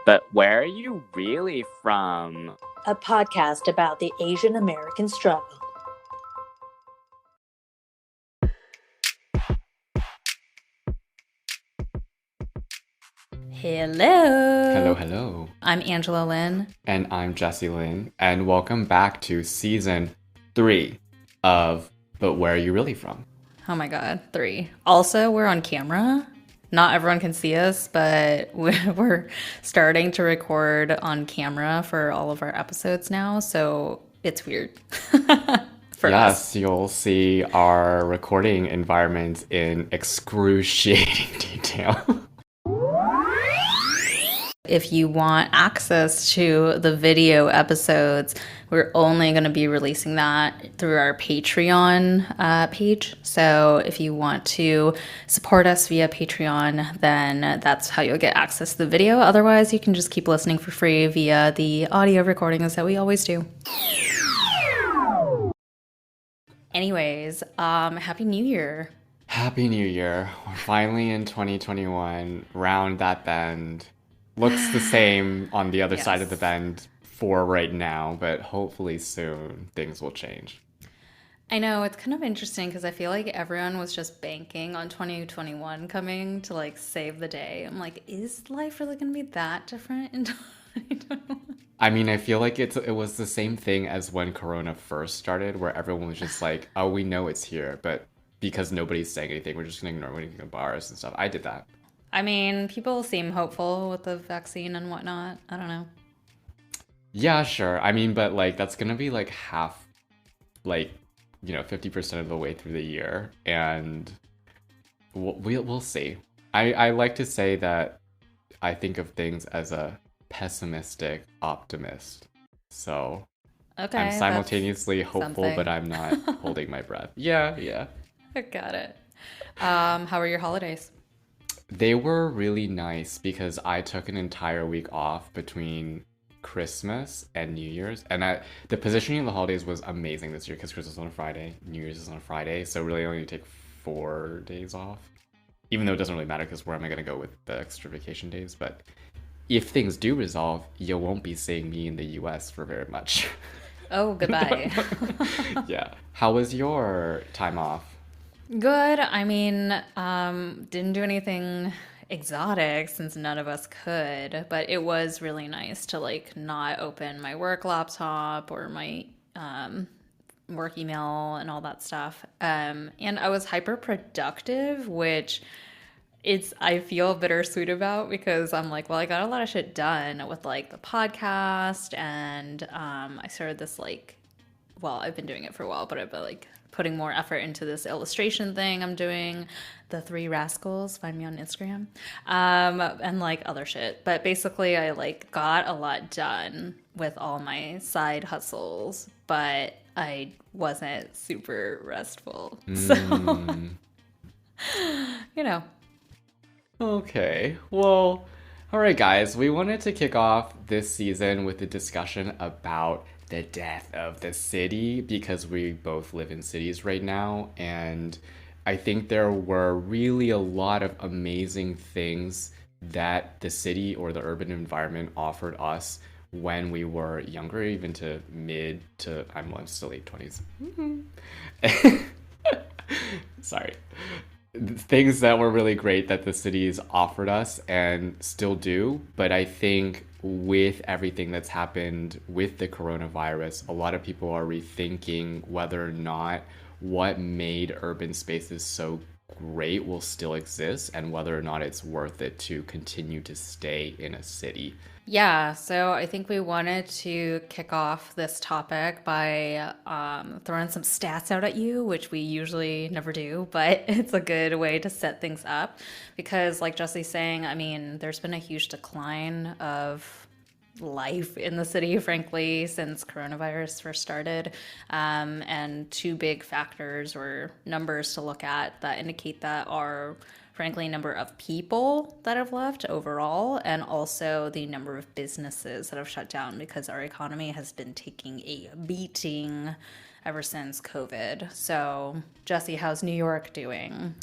But where are you really from? A podcast about the Asian American struggle. Hello, Hello. I'm Angela Lynn. And I'm Jesse Lynn, and welcome back to season 3 of But Where Are You Really From? Oh my god, 3. Also, we're on camera. Not everyone can see us, but we're starting to record on camera for all of our episodes now, so it's weird for us. Yes, you'll see our recording environment in excruciating detail. If you want access to the video episodes, we're only going to be releasing that through our Patreon page. So if you want to support us via Patreon, then that's how you'll get access to the video. Otherwise, you can just keep listening for free via the audio recordings that we always do. Anyways, Happy New Year. Happy New Year. We're finally in 2021, round that bend. Looks the same on the other side of the bend for right now, but hopefully soon things will change. I know, it's kind of interesting because I feel like everyone was just banking on 2021 coming to like save the day. I'm like, is life really going to be that different in 2021? I mean, I feel like it was the same thing as when Corona first started, where everyone was just like, oh, we know it's here, but because nobody's saying anything, we're just going to ignore anything in bars and stuff. I did that. I mean, people seem hopeful with the vaccine and whatnot. I don't know. Yeah, sure. I mean, but like that's gonna be like half, like 50% of the way through the year, and we'll see. I like to say that I think of things as a pessimistic optimist. So Okay, I'm simultaneously that's hopeful, but something. I'm not holding my breath. Yeah, yeah. I got it. How are your holidays? They were really nice because I took an entire week off between Christmas and New Year's. And the positioning of the holidays was amazing this year because Christmas is on a Friday, New Year's is on a Friday. So really only take 4 days off. Even though it doesn't really matter because where am I going to go with the extra vacation days? But if things do resolve, you won't be seeing me in the US for very much. Oh, goodbye. Yeah. How was your time off? Good. I mean, didn't do anything exotic since none of us could, but it was really nice to like not open my work laptop or my work email and all that stuff. And I was hyper productive, which I feel bittersweet about because I'm like, well, I got a lot of shit done with like the podcast and I started this like well, I've been doing it for a while, but I've been like putting more effort into this illustration thing I'm doing. The Three Rascals, find me on Instagram, and like other shit. But basically, I like got a lot done with all my side hustles, but I wasn't super restful. So, Mm. you know, Okay, well, all right, guys, we wanted to kick off this season with a discussion about the death of the city because we both live in cities right now. And I think there were really a lot of amazing things that the city or the urban environment offered us when we were younger, even to mid to, I'm still late 20s. Sorry, things that were really great that the cities offered us and still do. But I think with everything that's happened with the coronavirus, a lot of people are rethinking whether or not what made urban spaces so great will still exist and whether or not it's worth it to continue to stay in a city. yeah, so I think we wanted to kick off this topic by throwing some stats out at you, which we usually never do, but it's a good way to set things up because, like Jesse's saying, I mean, there's been a huge decline of life in the city, frankly, since coronavirus first started. And two big factors or numbers to look at that indicate that are, frankly, number of people that have left overall, and also the number of businesses that have shut down because our economy has been taking a beating ever since COVID. So, Jesse, how's New York doing?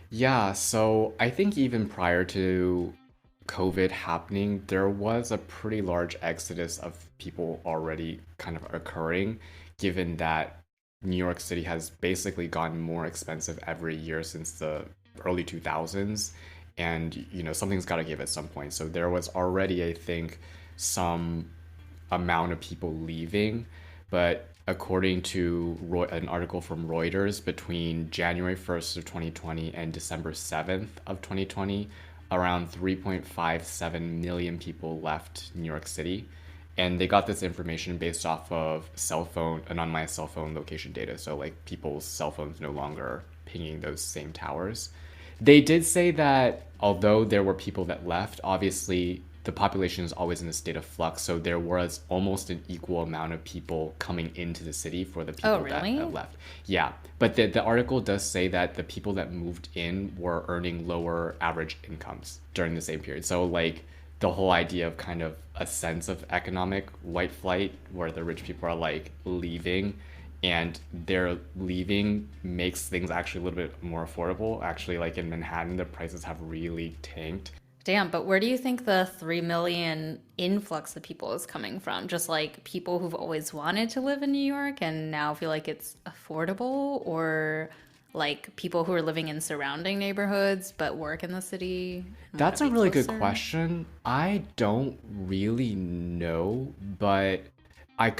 Yeah, so I think even prior to COVID happening, there was a pretty large exodus of people already kind of occurring, given that New York City has basically gotten more expensive every year since the early 2000s. And, something's got to give at some point. So there was already, I think, some amount of people leaving. But according to an article from Reuters, between January 1st of 2020 and December 7th of 2020, around 3.57 million people left New York City. And they got this information based off of anonymized cell phone location data. So, like, people's cell phones no longer pinging those same towers. They did say that although there were people that left, obviously the population is always in a state of flux. So there was almost an equal amount of people coming into the city for the Oh, people really? that left. Yeah. But the article does say that the people that moved in were earning lower average incomes during the same period. So, like, the whole idea of kind of a sense of economic white flight where the rich people are like leaving, and their leaving makes things actually a little bit more affordable. Actually, like in Manhattan, the prices have really tanked. Damn, but where do you think the 3 million influx of people is coming from? Just like people who've always wanted to live in New York and now feel like it's affordable, or like people who are living in surrounding neighborhoods but work in the city and want That's to a be really good closer? question. I don't really know, but I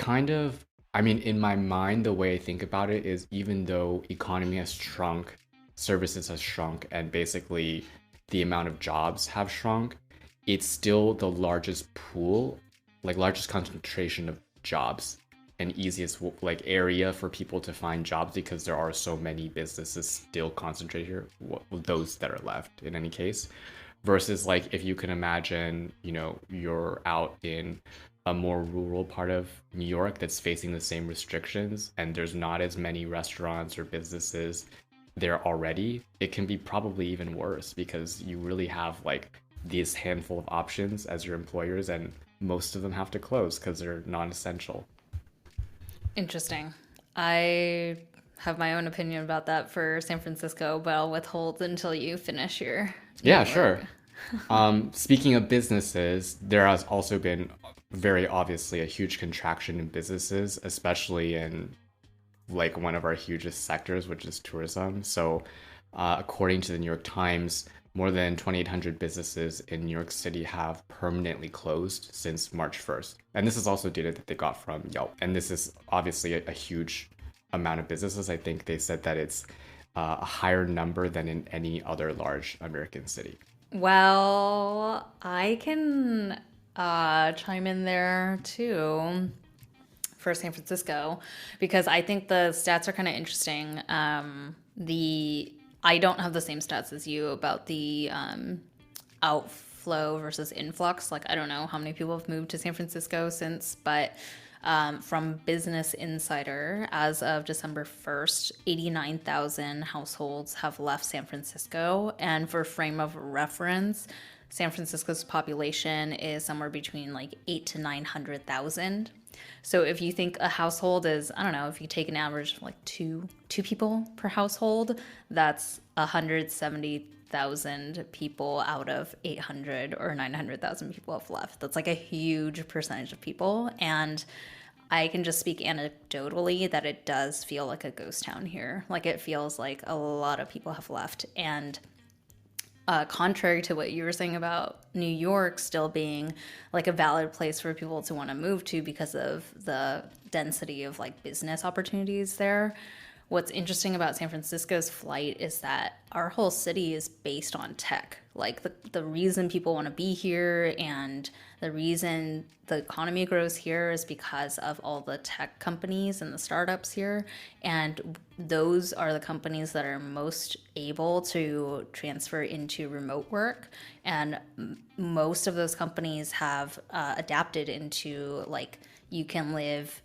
mean, in my mind, the way I think about it is even though economy has shrunk, services has shrunk, and basically the amount of jobs have shrunk, it's still the largest pool, like largest concentration of jobs and easiest like area for people to find jobs because there are so many businesses still concentrated here, those that are left in any case. Versus, like, if you can imagine, you're out in a more rural part of New York that's facing the same restrictions and there's not as many restaurants or businesses there already, it can be probably even worse because you really have like this handful of options as your employers, and most of them have to close because they're non-essential. Interesting. I have my own opinion about that for San Francisco, but I'll withhold until you finish your New Yeah, York. sure. Speaking of businesses, there has also been very obviously a huge contraction in businesses, especially in like one of our hugest sectors, which is tourism. So, according to the New York Times, more than 2,800 businesses in New York City have permanently closed since March 1st. And this is also data that they got from Yelp. And this is obviously a huge amount of businesses. I think they said that it's a higher number than in any other large American city. Well, I can chime in there too for San Francisco because I think the stats are kind of interesting. The I don't have the same stats as you about the outflow versus influx. Like, I don't know how many people have moved to San Francisco since, but from Business Insider, as of December 1st, 89,000 households have left San Francisco. And for frame of reference, San Francisco's population is somewhere between like 8 to 900,000. So if you think a household is, I don't know, if you take an average of like two people per household, that's 170,000 people out of 800 or 900,000 people have left. That's like a huge percentage of people. And I can just speak anecdotally that it does feel like a ghost town here. Like, it feels like a lot of people have left. And contrary to what you were saying about New York still being like a valid place for people to want to move to because of the density of like business opportunities there. What's interesting about San Francisco's flight is that our whole city is based on tech. Like, the reason people want to be here and the reason the economy grows here is because of all the tech companies and the startups here. And those are the companies that are most able to transfer into remote work. And most of those companies have adapted into like, you can live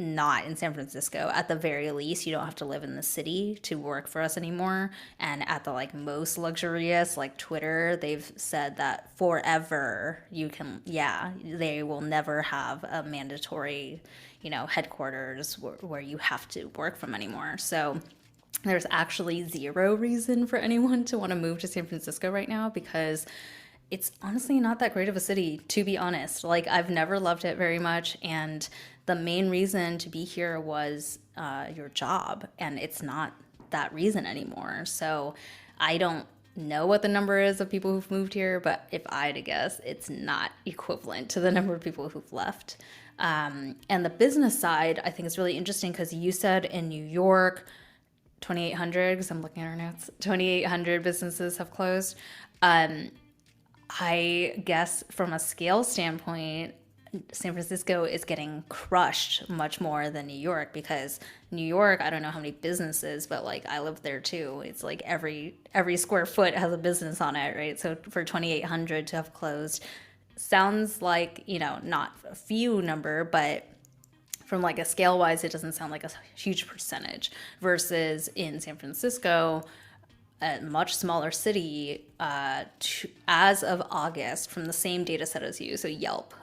not in San Francisco. At the very least, you don't have to live in the city to work for us anymore. And at the like most luxurious, like Twitter, they've said that forever you can, yeah, they will never have a mandatory, headquarters where you have to work from anymore. So there's actually zero reason for anyone to want to move to San Francisco right now because it's honestly not that great of a city, to be honest. Like, I've never loved it very much. And the main reason to be here was your job. And it's not that reason anymore. So I don't know what the number is of people who've moved here, but if I had to guess, it's not equivalent to the number of people who've left. And the business side, I think is really interesting because you said in New York, 2,800, because I'm looking at our notes, 2,800 businesses have closed. I guess from a scale standpoint, San Francisco is getting crushed much more than New York because New York, I don't know how many businesses, but like I live there too. It's like every square foot has a business on it, right? So for 2,800 to have closed sounds like, not a few number, but from like a scale wise, it doesn't sound like a huge percentage versus in San Francisco, a much smaller city, as of August, from the same data set as you, so Yelp,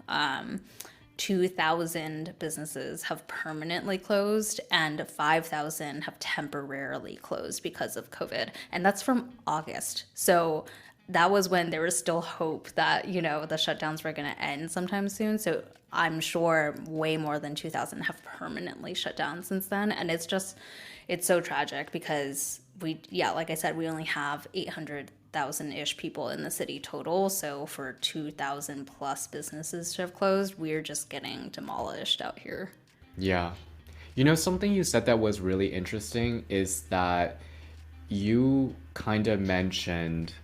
2,000 businesses have permanently closed and 5,000 have temporarily closed because of COVID. And that's from August. So that was when there was still hope that, the shutdowns were going to end sometime soon. So I'm sure way more than 2,000 have permanently shut down since then. And it's so tragic because like I said, we only have 800,000-ish people in the city total. So for 2,000 plus businesses to have closed, we're just getting demolished out here. Yeah. Something you said that was really interesting is that you kind of mentioned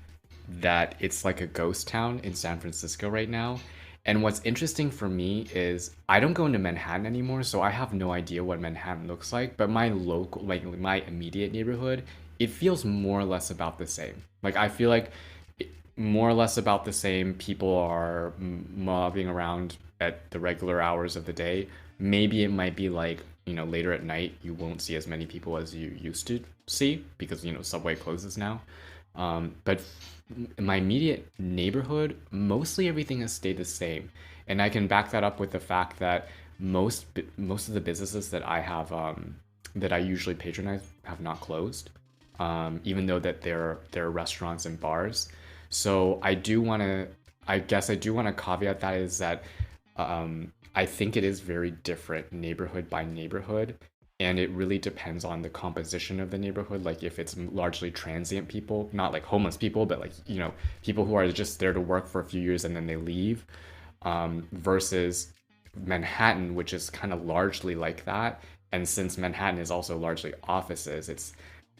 that it's like a ghost town in San Francisco right now. And what's interesting for me is I don't go into Manhattan anymore, so I have no idea what Manhattan looks like. But my local, like my immediate neighborhood, it feels more or less about the same. Like I feel like more or less about the same. People are mobbing around at the regular hours of the day. Maybe it might be like, later at night, you won't see as many people as you used to see because, Subway closes now. But in my immediate neighborhood, mostly everything has stayed the same. And I can back that up with the fact that most of the businesses that I have, that I usually patronize have not closed, even though that they're restaurants and bars. So I do want to caveat that is that I think it is very different neighborhood by neighborhood. And it really depends on the composition of the neighborhood. Like if it's largely transient people, not like homeless people, but like, people who are just there to work for a few years and then they leave, versus Manhattan, which is kind of largely like that. And since Manhattan is also largely offices, it's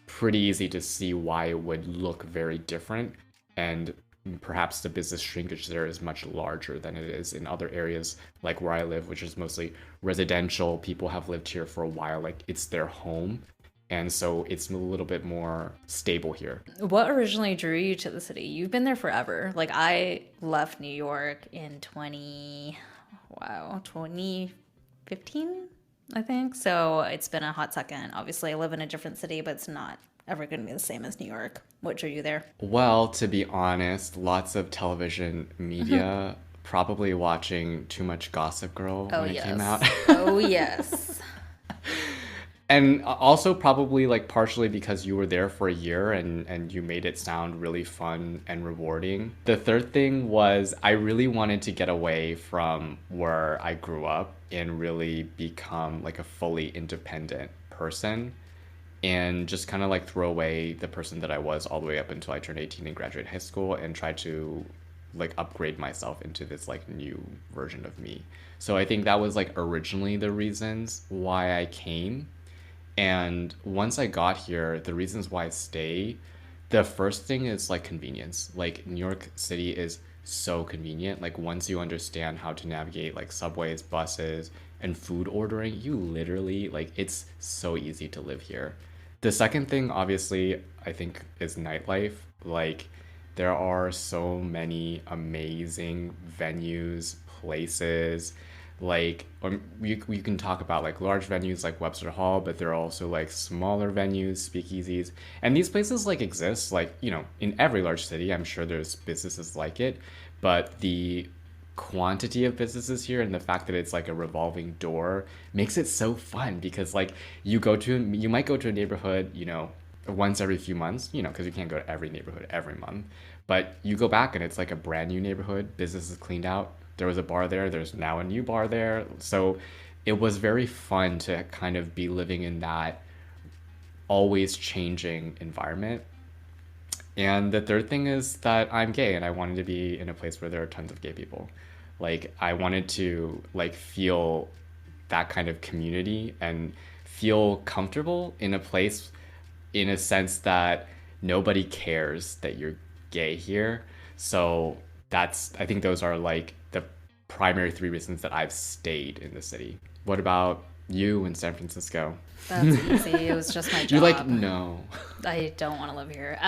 pretty easy to see why it would look very different. And perhaps the business shrinkage there is much larger than it is in other areas like where I live, which is mostly residential. People have lived here for a while, like it's their home. And so it's a little bit more stable here. What originally drew you to the city? You've been there forever. Like I left New York in 2015, I think. So it's been a hot second. Obviously I live in a different city, but it's not ever going to be the same as New York. What drew you there? Well, to be honest, lots of television media, probably watching too much Gossip Girl when it came out. Oh, yes. And also probably like partially because you were there for a year and you made it sound really fun and rewarding. The third thing was I really wanted to get away from where I grew up and really become like a fully independent person. And just kind of like throw away the person that I was all the way up until I turned 18 and graduated high school and try to like upgrade myself into this like new version of me. So I think that was like originally the reasons why I came. And once I got here, the reasons why I stay, the first thing is like convenience. Like New York City is so convenient. Like once you understand how to navigate like subways, buses, and food ordering, you literally like it's so easy to live here. The second thing, obviously, I think is nightlife. Like, there are so many amazing venues, places. Like, you can talk about like large venues like Webster Hall, but there are also like smaller venues, speakeasies. And these places like exist, like, in every large city. I'm sure there's businesses like it. But the quantity of businesses here and the fact that it's like a revolving door makes it so fun because like you might go to a neighborhood once every few months because you can't go to every neighborhood every month, But you go back and it's like a brand new neighborhood. Business is cleaned out. There was a bar there. There's now a new bar there. So it was very fun to kind of be living in that always changing environment. And the third thing is that I'm gay and I wanted to be in a place where there are tons of gay people. Like I wanted to like feel that kind of community and feel comfortable in a place in a sense that nobody cares that you're gay here. So that's I think those are like the primary three reasons that I've stayed in the city. What about you in San Francisco? That's easy. It was just my You're like, job. no. I don't want to live here.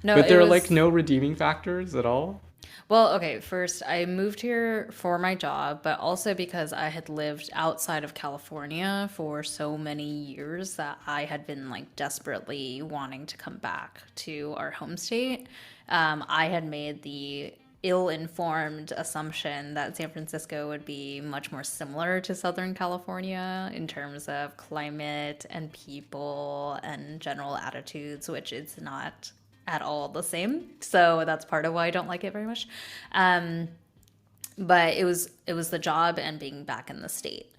No, But there it are was like no redeeming factors at all? well, okay, first I moved here for my job, but also because I had lived outside of California for so many years that I had been like desperately wanting to come back to our home state. I had made the ill-informed assumption that San Francisco would be much more similar to Southern California in terms of climate and people and general attitudes, which it's not at all the same. So that's part of why I don't like it very much. But it was the job and being back in the state,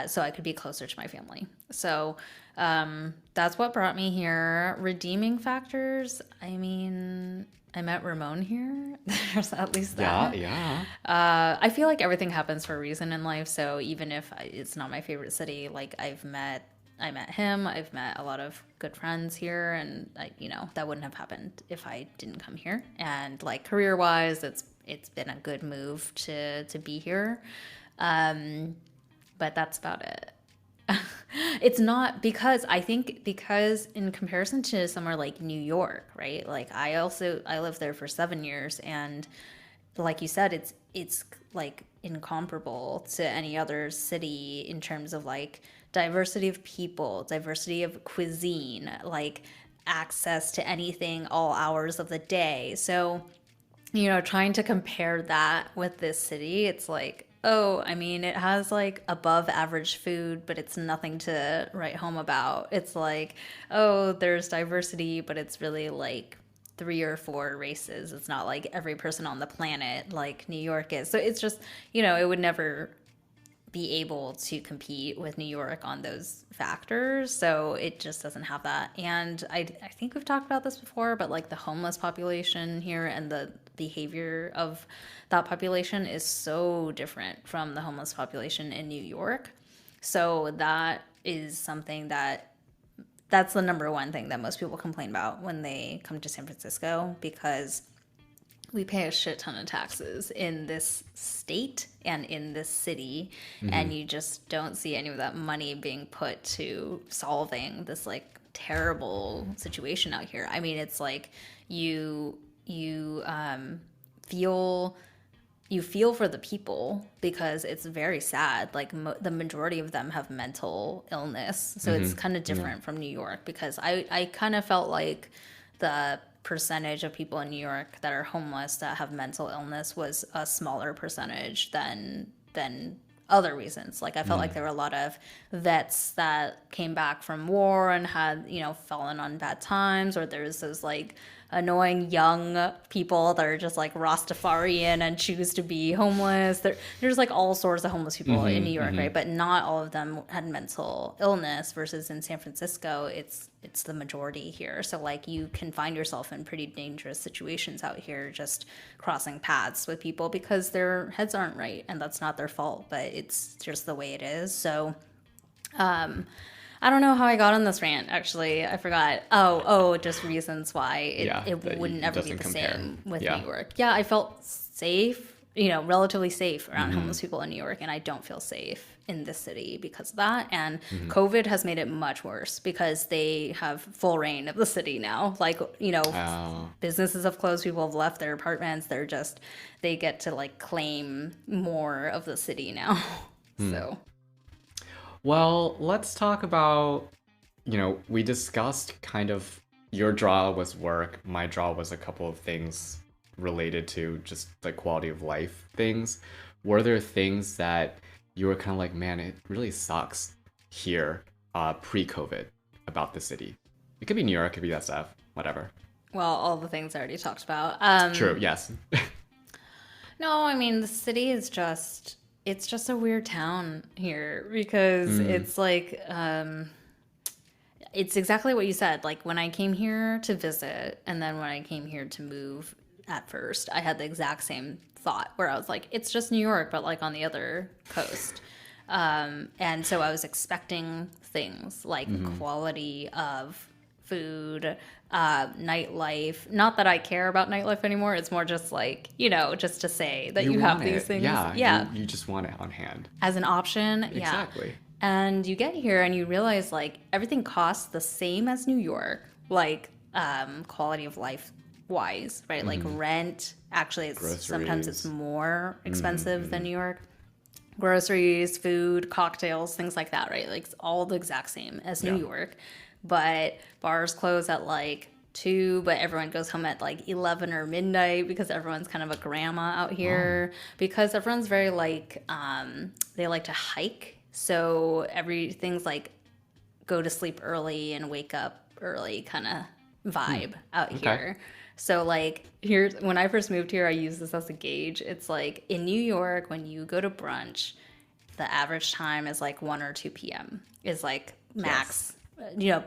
so I could be closer to my family. So that's what brought me here. Redeeming factors. I mean, I met Ramon here. There's at least Yeah, that. yeah. I feel like everything happens for a reason in life. So even if it's not my favorite city, like I met him. I've met a lot of good friends here, and that wouldn't have happened if I didn't come here. And like career wise, it's been a good move to be here. But that's about it. It's not because I think because in comparison to somewhere like New York, right? Like I lived there for 7 years, and like you said, it's like incomparable to any other city in terms of like diversity of people, diversity of cuisine, like access to anything all hours of the day. So, trying to compare that with this city, it's like, oh, I mean, it has like above average food, but it's nothing to write home about. It's like, oh, there's diversity, but it's really like 3 or 4 races. It's not like every person on the planet like New York is. So it's just, it would never be able to compete with New York on those factors. So it just doesn't have that. And I think we've talked about this before, but like the homeless population here and the behavior of that population is so different from the homeless population in New York. So that is something that's the number one thing that most people complain about when they come to San Francisco, because we pay a shit ton of taxes in this state and in this city, and you just don't see any of that money being put to solving this like terrible situation out here. I mean, it's like you feel for the people because it's very sad. Like the majority of them have mental illness, so it's kind of different from New York, because I kind of felt like the percentage of people in New York that are homeless that have mental illness was a smaller percentage than other reasons. Like I felt like there were a lot of vets that came back from war and had, fallen on bad times, or there's those like annoying young people that are just like Rastafarian and choose to be homeless. There's like all sorts of homeless people in New York, right? But not all of them had mental illness, versus in San Francisco, it's the majority here. So like you can find yourself in pretty dangerous situations out here just crossing paths with people because their heads aren't right, and that's not their fault, but it's just the way it is. So I don't know how I got on this rant, actually. I forgot. Oh, just reasons why it wouldn't ever be the same with New York. Yeah, I felt safe, relatively safe around homeless people in New York, and I don't feel safe in this city because of that. And COVID has made it much worse because they have full reign of the city now. Like, businesses have closed, people have left their apartments. They get to like claim more of the city now. So. Well, let's talk about, we discussed kind of your draw was work, my draw was a couple of things related to just like quality of life things. Were there things that you were kind of like, man, it really sucks here pre-COVID about the city? It could be New York, it could be that stuff, whatever. Well, all the things I already talked about. True, yes. No, I mean the city is just it's just a weird town here because it's like it's exactly what you said. Like when I came here to visit and then when I came here to move at first, I had the exact same thought where I was like, it's just New York, but like on the other coast. And so I was expecting things like quality of food, nightlife. Not that I care about nightlife anymore. It's more just like, just to say that you have want these it. things. Yeah. You just want it on hand. As an option. Exactly. Yeah. And you get here and you realize like everything costs the same as New York, like quality of life wise, right? Like rent, actually sometimes it's more expensive than New York. Groceries, food, cocktails, things like that, right? Like it's all the exact same as New York. But bars close at like 2, but everyone goes home at like 11 or midnight because everyone's kind of a grandma out here. Because everyone's very like, they like to hike. So everything's like go to sleep early and wake up early kind of vibe out here. So like here, when I first moved here, I used this as a gauge. It's like in New York, when you go to brunch, the average time is like 1 or 2 p.m. is like max,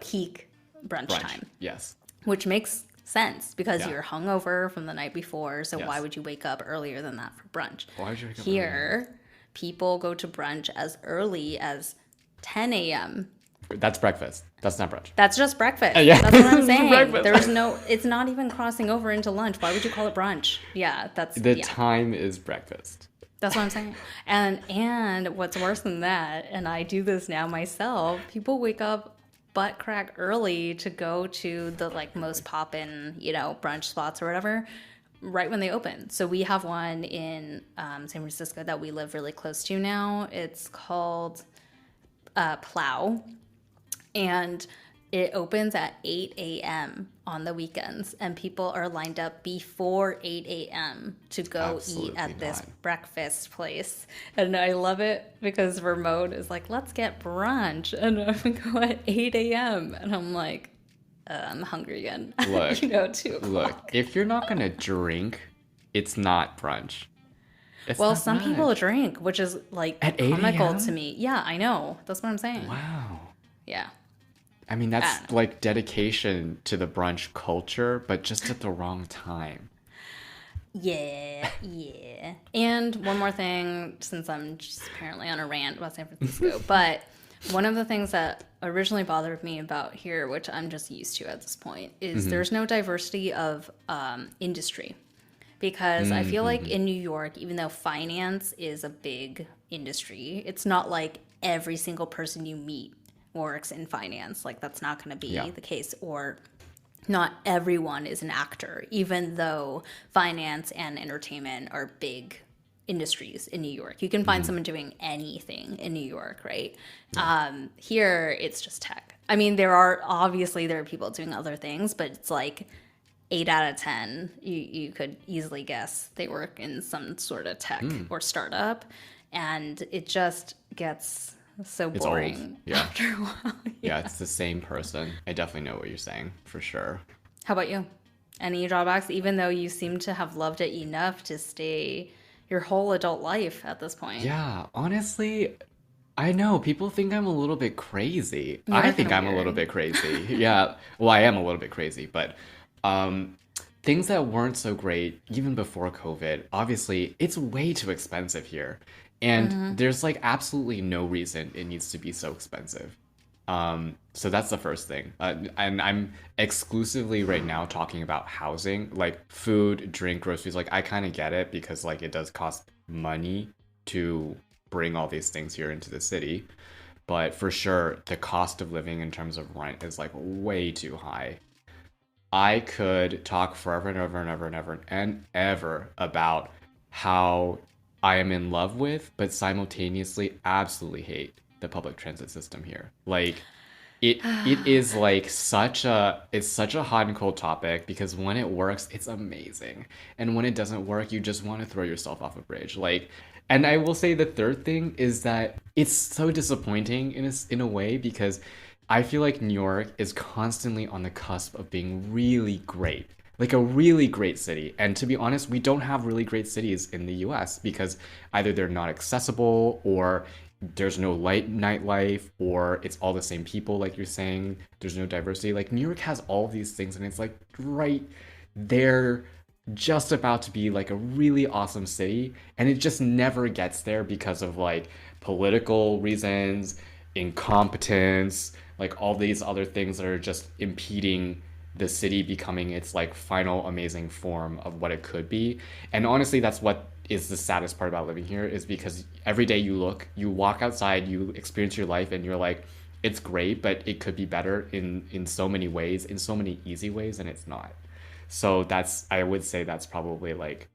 peak brunch time. Yes. Which makes sense because you're hungover from the night before. So why would you wake up earlier than that for brunch? Why would you wake up Here, people go to brunch as early as 10 a.m. That's breakfast. That's not brunch. That's just breakfast. Yeah. That's what I'm saying. Breakfast. It's not even crossing over into lunch. Why would you call it brunch? Yeah, The time is breakfast. That's what I'm saying. And what's worse than that, and I do this now myself, people wake up butt crack early to go to the like most poppin', brunch spots or whatever, right when they open. So we have one in San Francisco that we live really close to now. It's called Plow. And it opens at 8 a.m. on the weekends, and people are lined up before 8 a.m. to go Absolutely eat at this not. breakfast place. And I love it because Vermont is like, let's get brunch. And I go at 8 a.m. And I'm like, I'm hungry again. Look, 2 o'clock. Look, if you're not going to drink, it's not brunch. Well, some people drink, which is like At 8 comical a.m.? to me. Yeah, I know. That's what I'm saying. Wow. Yeah. I mean, that's like dedication to the brunch culture, but just at the wrong time. Yeah. And one more thing, since I'm just apparently on a rant about San Francisco, but one of the things that originally bothered me about here, which I'm just used to at this point, is there's no diversity of industry. Because I feel like in New York, even though finance is a big industry, it's not like every single person you meet works in finance. Like that's not going to be the case. Or not everyone is an actor, even though finance and entertainment are big industries in New York. You can find someone doing anything in New York, right? Here, it's just tech. I mean, there are people doing other things, but it's like 8 out of 10, you could easily guess they work in some sort of tech or startup. And it just gets so boring old. Yeah. after a while. Yeah, it's the same person. I definitely know what you're saying, for sure. How about you? Any drawbacks, even though you seem to have loved it enough to stay your whole adult life at this point? Yeah, honestly, I know people think I'm a little bit crazy. You're I think kinda I'm a little weird. bit crazy. Yeah, well, I am a little bit crazy, but things that weren't so great even before COVID, obviously, it's way too expensive here. And there's like absolutely no reason it needs to be so expensive. So that's the first thing. And I'm exclusively right now talking about housing, like food, drink, groceries. Like I kind of get it because like it does cost money to bring all these things here into the city. But for sure, the cost of living in terms of rent is like way too high. I could talk forever and ever and ever and ever and ever about how I am in love with, but simultaneously absolutely hate the public transit system here. Like it is like it's such a hot and cold topic because when it works, it's amazing. And when it doesn't work, you just want to throw yourself off a bridge. Like, and I will say the third thing is that it's so disappointing in a way because I feel like New York is constantly on the cusp of being really great. like a really great city. And to be honest, we don't have really great cities in the US because either they're not accessible or there's no light nightlife or it's all the same people like you're saying. There's no diversity. Like New York has all of these things and it's like right there just about to be like a really awesome city and it just never gets there because of like political reasons, incompetence, like all these other things that are just impeding the city becoming its like final amazing form of what it could be. And honestly, that's what is the saddest part about living here is because every day you walk outside, you experience your life and you're like, it's great, but it could be better in so many ways, in so many easy ways, and it's not. So that's I would say that's probably like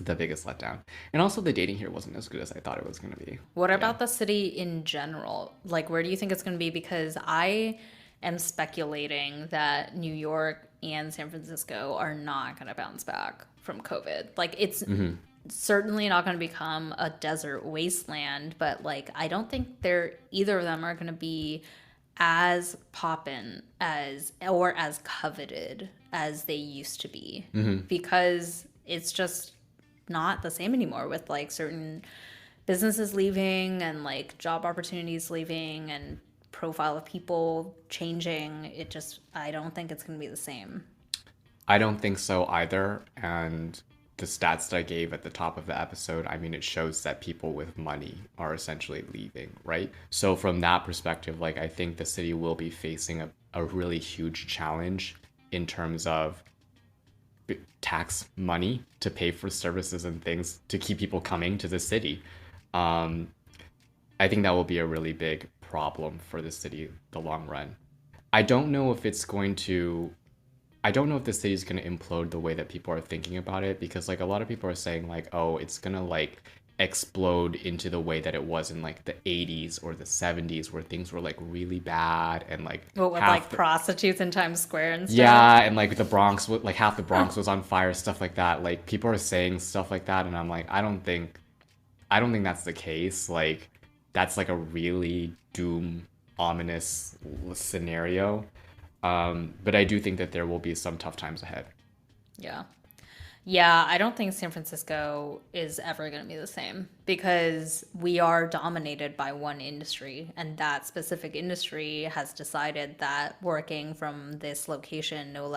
the biggest letdown. And also the dating here wasn't as good as I thought it was gonna be. What Yeah. about the city in general? Like, where do you think it's going to be? Because I am speculating that New York and San Francisco are not going to bounce back from COVID. Like, it's certainly not going to become a desert wasteland, but like, I don't think either of them are going to be as poppin' as or as coveted as they used to be because it's just not the same anymore with like certain businesses leaving and like job opportunities leaving and profile of people changing. I don't think it's going to be the same. I don't think so either. And the stats that I gave at the top of the episode, I mean, it shows that people with money are essentially leaving, right? So from that perspective, like I think the city will be facing a really huge challenge in terms of tax money to pay for services and things to keep people coming to the city. Um, I think that will be a really big problem for the city the long run. I don't know if it's going to I don't know if the city is going to implode the way that people are thinking about it because like a lot of people are saying like, oh, it's going to like explode into the way that it was in like the 80s or the 70s where things were like really bad and like What with like prostitutes in Times Square and stuff? yeah, and like the Bronx like half the Bronx was on fire, stuff like that. Like people are saying stuff like that and I'm like, I don't think that's the case. Like that's like a really doom ominous scenario. But I do think that there will be some tough times ahead. Yeah. Yeah, I don't think San Francisco is ever going to be the same because we are dominated by one industry, and that specific industry has decided that working from this location no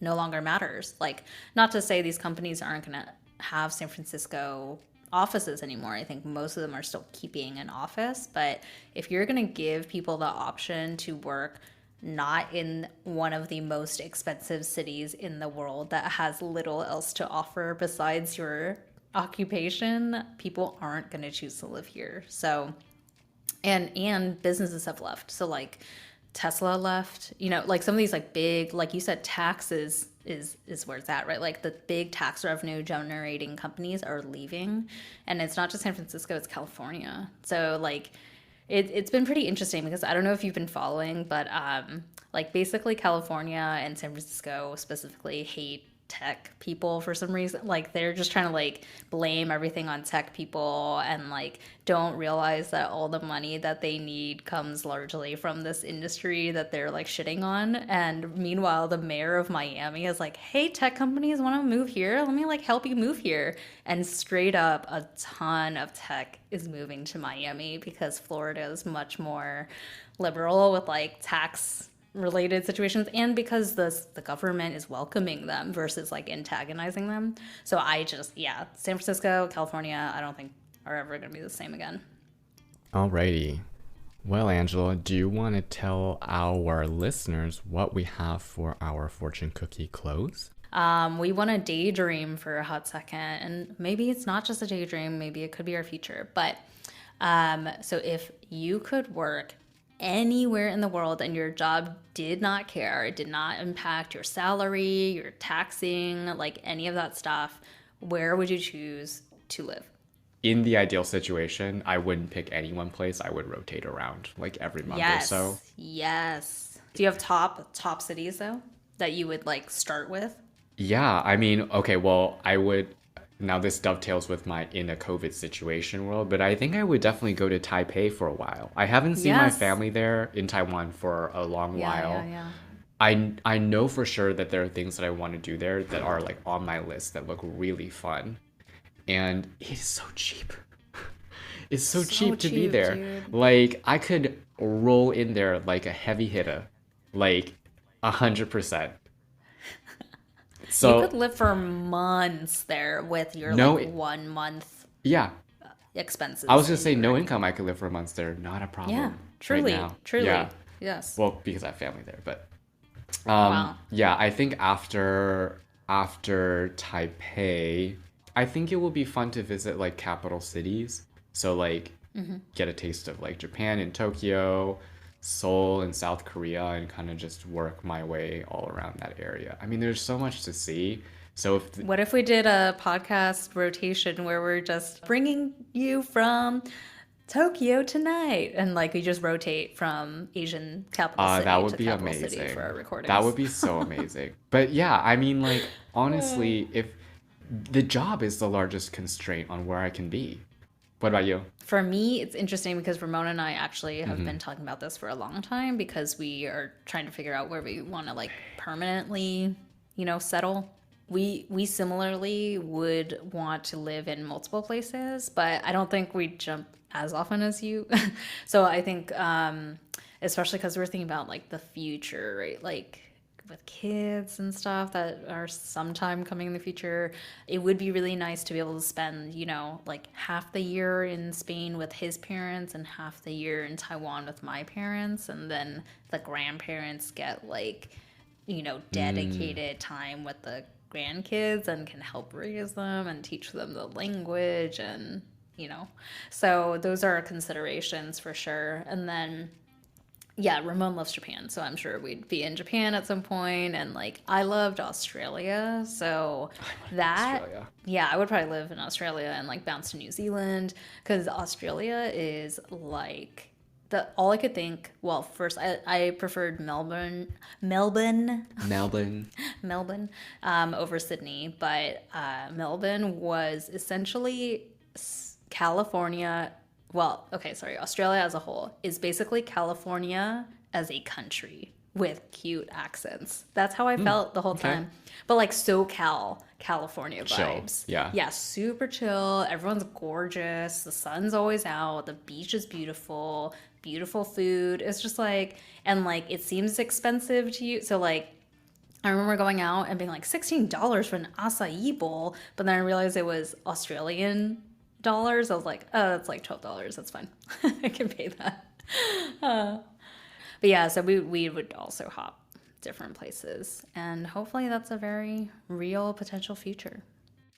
longer matters. Like, not to say these companies aren't going to have San Francisco offices anymore. I think most of them are still keeping an office, but if you're going to give people the option to work not in one of the most expensive cities in the world that has little else to offer besides your occupation, people aren't going to choose to live here. So, and businesses have left. So like Tesla left, like some of these like big, like you said, taxes is where it's at, right? Like the big tax revenue generating companies are leaving, and it's not just San Francisco, it's California. So like it's been pretty interesting because I don't know if you've been following, but like basically California and San Francisco specifically hate tech people for some reason. Like they're just trying to like blame everything on tech people and like don't realize that all the money that they need comes largely from this industry that they're like shitting on. And meanwhile, the mayor of Miami is like, hey, tech companies want to move here? Let me like help you move here. And straight up a ton of tech is moving to Miami because Florida is much more liberal with like tax related situations and because the government is welcoming them versus like antagonizing them. So San Francisco, California, I don't think are ever going to be the same again. Alrighty. Well, Angela, do you want to tell our listeners what we have for our fortune cookie close? We want to daydream for a hot second, and maybe it's not just a daydream, maybe it could be our future. But so if you could work anywhere in the world and your job did not care, it did not impact your salary, your taxing, like any of that stuff, where would you choose to live? In the ideal situation, I wouldn't pick any one place. I would rotate around like every month or so. Yes. Do you have top cities though that you would like start with? Yeah, I mean, okay, well, I would. Now this dovetails with my in a COVID situation world, but I think I would definitely go to Taipei for a while. I haven't seen my family there in Taiwan for a long while. I know for sure that there are things that I want to do there that are like on my list that look really fun. And it is so cheap. It's so So cheap to be cheap, there. dude. Like I could roll in there like a heavy hitter, like 100%. You could So live for months there with your like no, 1 month yeah, I was expenses gonna in say New no York. income. I could live for months there, not a Yeah, problem right truly, now. truly. Yeah, Yes. well because I have family there, but Wow. yeah, I think after Taipei, I think it will be fun to visit like capital cities. So like get a taste of like Japan and Tokyo, Seoul and South Korea, and kind of just work my way all around that area. I mean, there's so much to see. So if What if we did a podcast rotation where we're just bringing you from Tokyo tonight and like we just rotate from Asian capital that city would to be capital city for amazing. our That recordings? would be so amazing. But yeah, I mean, like honestly, if the job is the largest constraint on where I can be. What about you? For me, it's interesting because Ramona and I actually have Mm-hmm. been talking about this for a long time because we are trying to figure out where we want to like permanently, settle. We similarly would want to live in multiple places, but I don't think we jump as often as you. So I think, especially because we're thinking about like the future, right? Like with kids and stuff that are sometime coming in the future, it would be really nice to be able to spend, like half the year in Spain with his parents and half the year in Taiwan with my parents. And then the grandparents get like, dedicated time with the grandkids and can help raise them and teach them the language and, so those are considerations for sure. And then yeah, Ramon loves Japan, so I'm sure we'd be in Japan at some point. And like, I loved Australia, so that, Australia. yeah, I would probably live in Australia and like bounce to New Zealand because Australia is like the all I could think. Well, first I preferred Melbourne, Melbourne. Melbourne, over Sydney, but Melbourne was essentially California. Well, okay, sorry. Australia as a whole is basically California as a country with cute accents. That's how I felt the whole Okay. time. But like SoCal, California Chill. vibes. Yeah. Yeah, super chill. Everyone's gorgeous. The sun's always out. The beach is beautiful. Beautiful food. It's just like, and like it seems expensive to you. So like I remember going out and being like $16 for an acai bowl, but then I realized it was Australian dollars. I was like, oh, that's like $12. That's fine. I can pay that. But yeah, so we would also hop different places, and hopefully that's a very real potential future.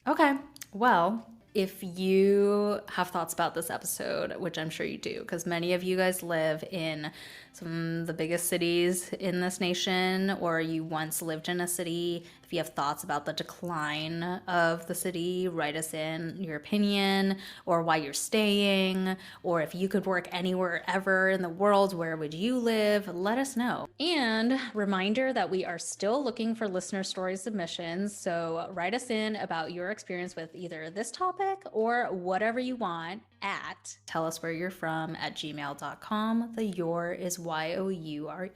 Okay, well, if you have thoughts about this episode, which I'm sure you do, because many of you guys live in some of the biggest cities in this nation, or you once lived in a city, if you have thoughts about the decline of the city, write us in your opinion, or why you're staying, or if you could work anywhere ever in the world, where would you live? Let us know. And reminder that we are still looking for listener story submissions, so write us in about your experience with either this topic or whatever you want at telluswhereyou'refrom@gmail.com. The your is YOURE.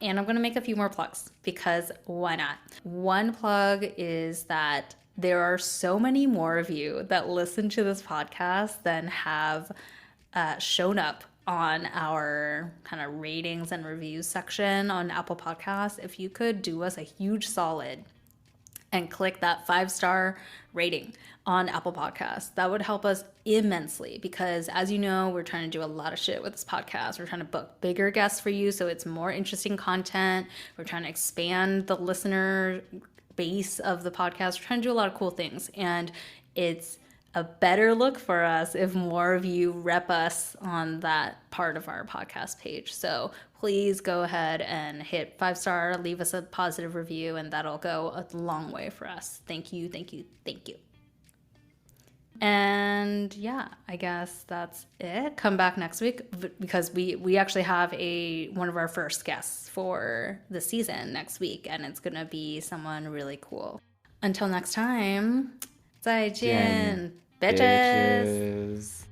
And I'm going to make a few more plugs because why not? One plug is that there are so many more of you that listen to this podcast than have shown up on our kind of ratings and reviews section on Apple Podcasts. If you could do us a huge solid and click that 5-star rating on Apple Podcasts. That would help us immensely because, as you know, we're trying to do a lot of shit with this podcast. We're trying to book bigger guests for you so it's more interesting content. We're trying to expand the listener base of the podcast. We're trying to do a lot of cool things. And it's a better look for us if more of you rep us on that part of our podcast page. So please go ahead and hit 5-star, leave us a positive review, and that'll go a long way for us. Thank you, thank you, thank you. And yeah, I guess that's it. Come back next week because we actually have one of our first guests for the season next week, and it's gonna be someone really cool. Until next time, 再见, bitches. Bitches.